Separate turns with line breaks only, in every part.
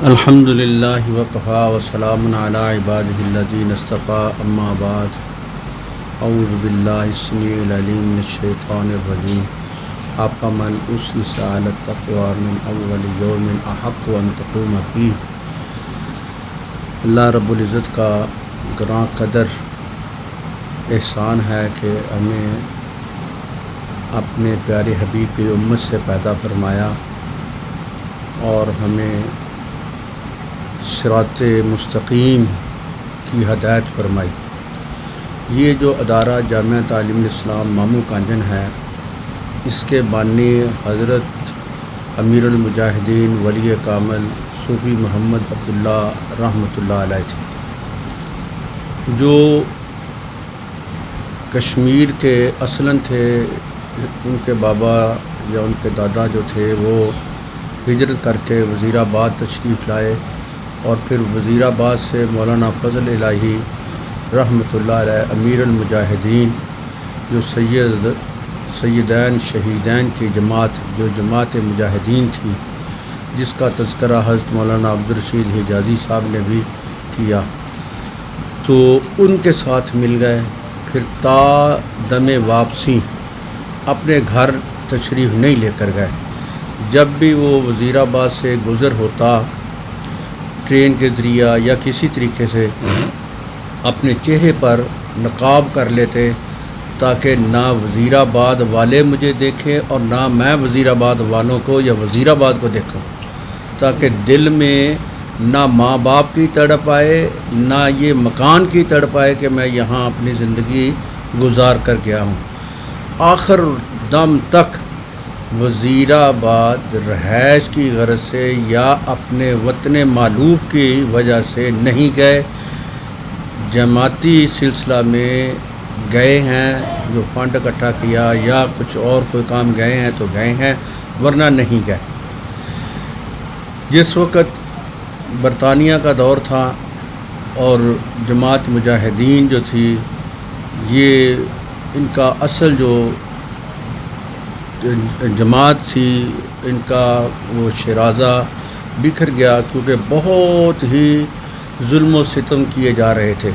الحمدللہ وکفا وسلام علی عبادہ الذین اصطفیٰ اما بعد اعوذ باللہ السمیع العلیم من الشیطان الرجیم افمن اسس علی التقوی من اول یوم احق ان تقوم فیہ۔ اللہ رب العزت کا گراں قدر احسان ہے کہ ہمیں اپنے پیارے حبیب کی امت سے پیدا فرمایا اور ہمیں صراط مستقیم کی ہدایت فرمائی۔ یہ جو ادارہ جامعہ تعلیم الاسلام مامو کانجن ہے، اس کے بانی حضرت امیر المجاہدین ولی کامل صوفی محمد عبداللہ رحمۃ اللہ علیہ تھے، جو کشمیر کے اصلاً تھے۔ ان کے بابا یا ان کے دادا جو تھے وہ ہجرت کر کے وزیر آباد تشریف لائے، اور پھر وزیر آباد سے مولانا فضل الہی رحمۃ اللہ علیہ امیر المجاہدین، جو سیدین شہیدین کی جماعت جو جماعت مجاہدین تھی، جس کا تذکرہ حضرت مولانا عبدالرشید حجازی صاحب نے بھی کیا، تو ان کے ساتھ مل گئے۔ پھر تا دم واپسی اپنے گھر تشریف نہیں لے کر گئے۔ جب بھی وہ وزیر آباد سے گزر ہوتا ٹرین کے ذریعہ یا کسی طریقے سے، اپنے چہرے پر نقاب کر لیتے تاکہ نہ وزیر آباد والے مجھے دیکھیں اور نہ میں وزیر آباد والوں کو یا وزیر آباد کو دیکھوں، تاکہ دل میں نہ ماں باپ کی تڑپ آئے نہ یہ مکان کی تڑپ آئے کہ میں یہاں اپنی زندگی گزار کر گیا ہوں۔ آخر دم تک وزیر آباد رہائش کی غرض سے یا اپنے وطن مالوف کی وجہ سے نہیں گئے، جماعتی سلسلہ میں گئے ہیں، جو فنڈ اکٹھا کیا یا کچھ اور کوئی کام گئے ہیں تو گئے ہیں، ورنہ نہیں گئے۔ جس وقت برطانیہ کا دور تھا اور جماعت مجاہدین جو تھی، یہ ان کا اصل جو جماعت تھی، ان کا وہ شیرازہ بکھر گیا، کیونکہ بہت ہی ظلم و ستم کیے جا رہے تھے۔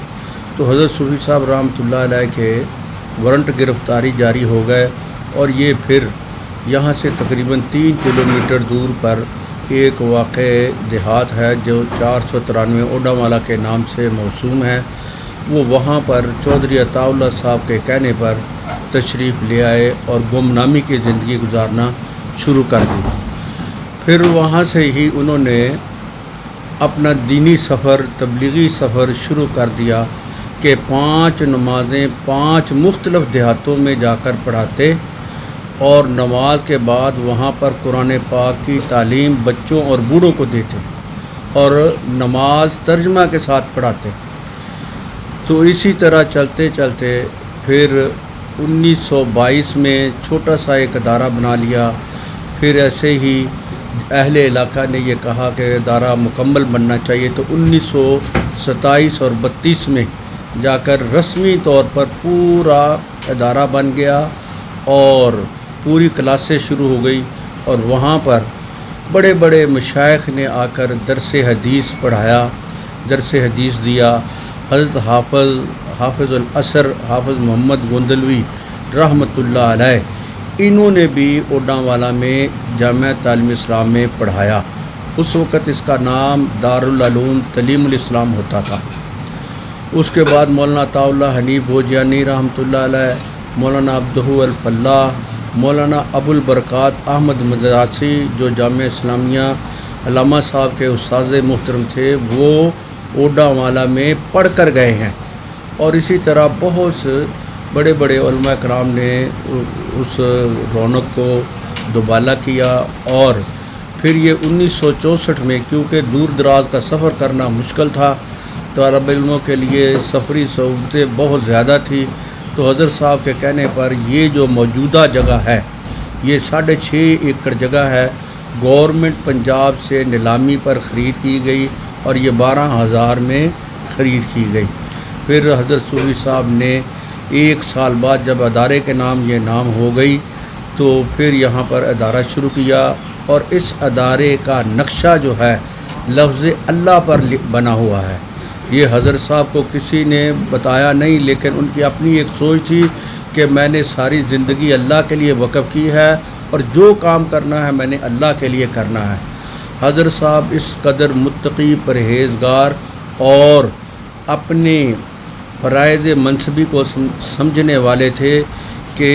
تو حضرت صوفی صاحب رحمۃ اللہ علیہ کے وارنٹ گرفتاری جاری ہو گئے، اور یہ پھر یہاں سے تقریباً 3 کلومیٹر دور پر ایک واقع دیہات ہے جو 493 اوڈا والا کے نام سے موسوم ہے۔ وہ وہاں پر چودھری عطا اللہ صاحب کے کہنے پر تشریف لے آئے اور گمنامی کی زندگی گزارنا شروع کر دی۔ پھر وہاں سے ہی انہوں نے اپنا دینی سفر، تبلیغی سفر شروع کر دیا کہ 5 نمازیں 5 مختلف دیہاتوں میں جا کر پڑھاتے، اور نماز کے بعد وہاں پر قرآن پاک کی تعلیم بچوں اور بوڑھوں کو دیتے اور نماز ترجمہ کے ساتھ پڑھاتے۔ تو اسی طرح چلتے چلتے پھر 1922 میں چھوٹا سا ایک ادارہ بنا لیا۔ پھر ایسے ہی اہل علاقہ نے یہ کہا کہ ادارہ مکمل بننا چاہیے، تو 1927 اور 32 میں جا کر رسمی طور پر پورا ادارہ بن گیا اور پوری کلاسیں شروع ہو گئی، اور وہاں پر بڑے بڑے مشائخ نے آ کر درس حدیث پڑھایا، درس حدیث دیا۔ حضرت حافظ العصر حافظ محمد گوندلوی رحمۃ اللہ علیہ، انہوں نے بھی اوڈاں والا میں جامعہ تعلیم اسلام میں پڑھایا۔ اس وقت اس کا نام دارالعلوم تعلیم الاسلام ہوتا تھا۔ اس کے بعد مولانا عطا اللہ حنیف بھوجیانی رحمۃ اللہ علیہ، مولانا عبدہ الفلاح، مولانا ابو البرکات احمد مدراسی، جو جامعہ اسلامیہ علامہ صاحب کے استاذ محترم تھے، وہ اوڈاں والا میں پڑھ کر گئے ہیں۔ اور اسی طرح بہت سے بڑے بڑے علماء کرام نے اس رونق کو دوبالا کیا۔ اور پھر یہ 1964 میں، کیونکہ دور دراز کا سفر کرنا مشکل تھا، طالب علموں کے لیے سفری سہولتیں بہت زیادہ تھی، تو حضرت صاحب کے کہنے پر یہ جو موجودہ جگہ ہے، یہ 6.5 ایکڑ جگہ ہے، گورنمنٹ پنجاب سے نیلامی پر خرید کی گئی اور یہ 12,000 میں خرید کی گئی۔ پھر حضرت صوفی صاحب نے 1 سال بعد جب ادارے کے نام یہ نام ہو گئی، تو پھر یہاں پر ادارہ شروع کیا، اور اس ادارے کا نقشہ جو ہے لفظ اللہ پر بنا ہوا ہے۔ یہ حضرت صاحب کو کسی نے بتایا نہیں، لیکن ان کی اپنی ایک سوچ تھی کہ میں نے ساری زندگی اللہ کے لیے وقف کی ہے اور جو کام کرنا ہے میں نے اللہ کے لیے کرنا ہے۔ حضرت صاحب اس قدر متقی، پرہیزگار اور اپنے فرائض منصبی کو سمجھنے والے تھے کہ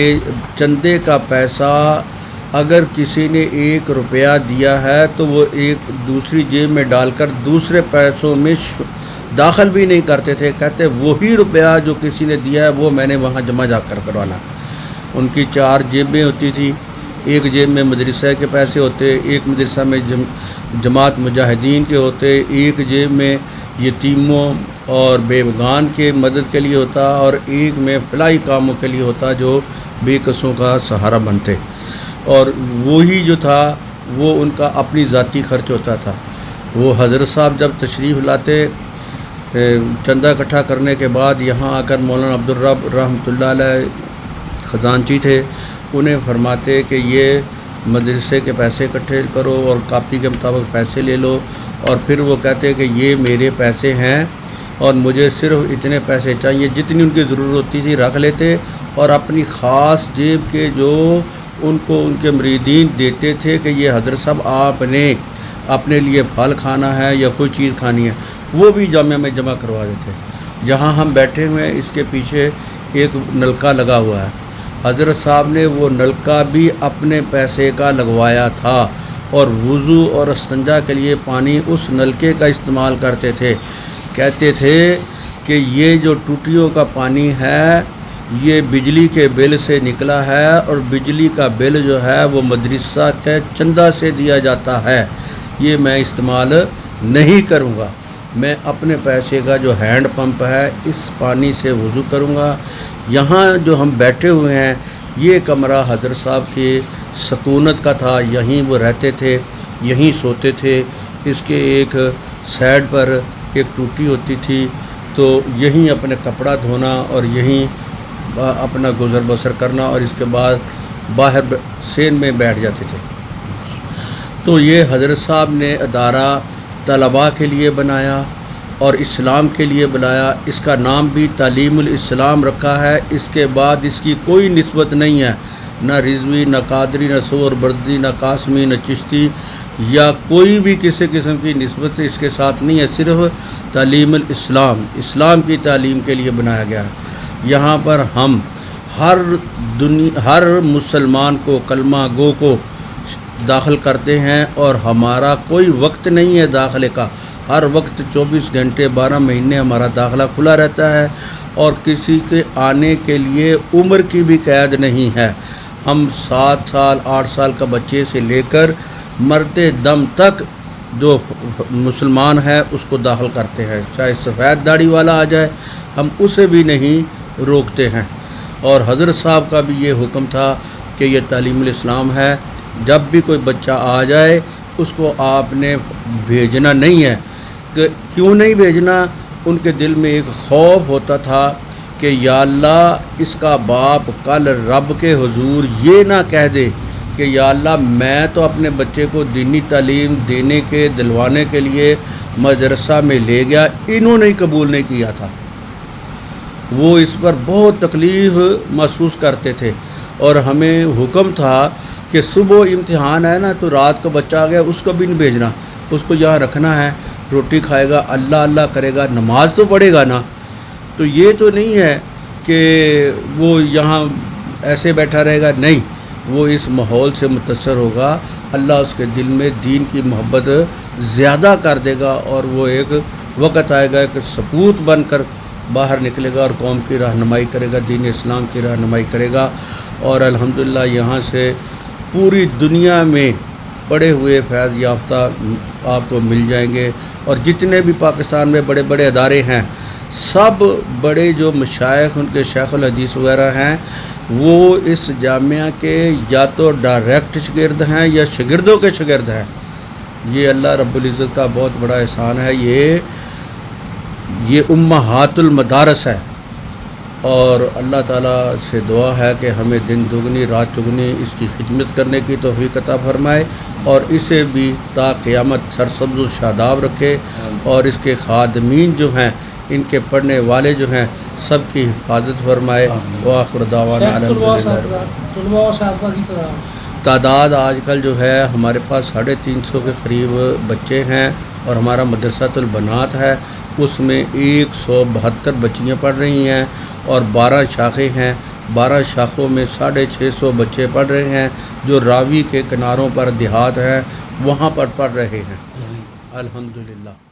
چندے کا پیسہ اگر کسی نے 1 روپیہ دیا ہے تو وہ ایک دوسری جیب میں ڈال کر دوسرے پیسوں میں داخل بھی نہیں کرتے تھے۔ کہتے وہی روپیہ جو کسی نے دیا ہے وہ میں نے وہاں جمع جا کر کروانا۔ ان کی 4 جیبیں ہوتی تھی، ایک جیب میں مدرسہ کے پیسے ہوتے، ایک مدرسہ میں جماعت مجاہدین کے ہوتے، ایک جیب میں یتیموں اور بیوگان کے مدد کے لیے ہوتا، اور ایک میں فلاحی کاموں کے لیے ہوتا جو بے کسوں کا سہارا بنتے۔ اور وہی جو تھا وہ ان کا اپنی ذاتی خرچ ہوتا تھا۔ وہ حضرت صاحب جب تشریف لاتے چندہ اکٹھا کرنے کے بعد، یہاں آ کر مولانا عبدالرب رحمۃ اللہ علیہ خزانچی تھے، انہیں فرماتے کہ یہ مدرسے کے پیسے اکٹھے کرو اور کاپی کے مطابق پیسے لے لو، اور پھر وہ کہتے کہ یہ میرے پیسے ہیں اور مجھے صرف اتنے پیسے چاہیے، جتنی ان کی ضرورت ہوتی تھی رکھ لیتے، اور اپنی خاص جیب کے جو ان کو ان کے مریدین دیتے تھے کہ یہ حضرت صاحب آپ نے اپنے لیے پھل کھانا ہے یا کوئی چیز کھانی ہے، وہ بھی جامعہ میں جمع کروا دیتے۔ جہاں ہم بیٹھے ہوئے ہیں اس کے پیچھے ایک نلکا لگا ہوا ہے، حضرت صاحب نے وہ نلکا بھی اپنے پیسے کا لگوایا تھا، اور وضو اور استنجا کے لیے پانی اس نلکے کا استعمال کرتے تھے۔ کہتے تھے کہ یہ جو ٹوٹیوں کا پانی ہے یہ بجلی کے بل سے نکلا ہے، اور بجلی کا بل جو ہے وہ مدرسہ کے چندہ سے دیا جاتا ہے، یہ میں استعمال نہیں کروں گا، میں اپنے پیسے کا جو ہینڈ پمپ ہے اس پانی سے وضو کروں گا۔ یہاں جو ہم بیٹھے ہوئے ہیں یہ کمرہ حضرت صاحب کی سکونت کا تھا، یہیں وہ رہتے تھے، یہیں سوتے تھے۔ اس کے ایک سائڈ پر ایک ٹوٹی ہوتی تھی، تو یہیں اپنے کپڑا دھونا اور یہیں اپنا گزر بسر کرنا، اور اس کے بعد باہر سین میں بیٹھ جاتے تھے۔ تو یہ حضرت صاحب نے ادارہ طلباء کے لیے بنایا اور اسلام کے لیے بنایا، اس کا نام بھی تعلیم الاسلام رکھا ہے۔ اس کے بعد اس کی کوئی نسبت نہیں ہے، نہ رضوی، نہ قادری، نہ سور بردی، نہ قاسمی، نہ چشتی، یا کوئی بھی کسی قسم کی نسبت اس کے ساتھ نہیں ہے، صرف تعلیم الاسلام، اسلام کی تعلیم کے لیے بنایا گیا ہے۔ یہاں پر ہم ہر مسلمان کو، کلمہ گو کو داخل کرتے ہیں، اور ہمارا کوئی وقت نہیں ہے داخلے کا، ہر وقت 24 گھنٹے 12 مہینے ہمارا داخلہ کھلا رہتا ہے، اور کسی کے آنے کے لیے عمر کی بھی قید نہیں ہے۔ ہم 7 سال 8 سال کا بچے سے لے کر مرتے دم تک جو مسلمان ہے اس کو داخل کرتے ہیں، چاہے سفید داڑھی والا آ جائے ہم اسے بھی نہیں روکتے ہیں۔ اور حضرت صاحب کا بھی یہ حکم تھا کہ یہ تعلیم الاسلام ہے، جب بھی کوئی بچہ آ جائے اس کو آپ نے بھیجنا نہیں ہے۔ کہ کیوں نہیں بھیجنا؟ ان کے دل میں ایک خوف ہوتا تھا کہ یا اللہ اس کا باپ کل رب کے حضور یہ نہ کہہ دے کہ یا اللہ میں تو اپنے بچے کو دینی تعلیم دینے کے دلوانے کے لیے مدرسہ میں لے گیا، انہوں نے قبول نہیں کیا تھا۔ وہ اس پر بہت تکلیف محسوس کرتے تھے، اور ہمیں حکم تھا کہ صبح امتحان ہے نا تو رات کو بچہ آ گیا اس کو بھی نہیں بھیجنا، اس کو یہاں رکھنا ہے، روٹی کھائے گا، اللہ اللہ کرے گا، نماز تو پڑھے گا نا۔ تو یہ تو نہیں ہے کہ وہ یہاں ایسے بیٹھا رہے گا، نہیں، وہ اس ماحول سے متاثر ہوگا، اللہ اس کے دل میں دین کی محبت زیادہ کر دے گا، اور وہ ایک وقت آئے گا کہ سپوت بن کر باہر نکلے گا اور قوم کی رہنمائی کرے گا، دین اسلام کی رہنمائی کرے گا۔ اور الحمدللہ یہاں سے پوری دنیا میں پڑھے ہوئے فیض یافتہ آپ کو مل جائیں گے، اور جتنے بھی پاکستان میں بڑے بڑے ادارے ہیں، سب بڑے جو مشائخ ان کے شیخ الحدیث وغیرہ ہیں وہ اس جامعہ کے یا تو ڈائریکٹ شاگرد ہیں یا شاگردوں کے شاگرد ہیں۔ یہ اللہ رب العزت کا بہت بڑا احسان ہے، یہ امہات المدارس ہے، اور اللہ تعالیٰ سے دعا ہے کہ ہمیں دن دگنی رات چگنی اس کی خدمت کرنے کی توفیق عطا فرمائے اور اسے بھی تا قیامت سرسبز و شاداب رکھے اور اس کے خادمین جو ہیں ان کے پڑھنے والے جو ہیں سب کی حفاظت فرمائے وآخر دعوانا الحمدللہ۔ تعداد آج کل جو ہے ہمارے پاس 350 کے قریب بچے ہیں اور ہمارا مدرسۃ البنات ہے، اس میں 172 بچیاں پڑھ رہی ہیں اور 12 شاخیں ہیں، 12 شاخوں میں 650 بچے پڑھ رہے ہیں جو راوی کے کناروں پر دیہات ہیں وہاں پر پڑھ رہے ہیں الحمدللہ۔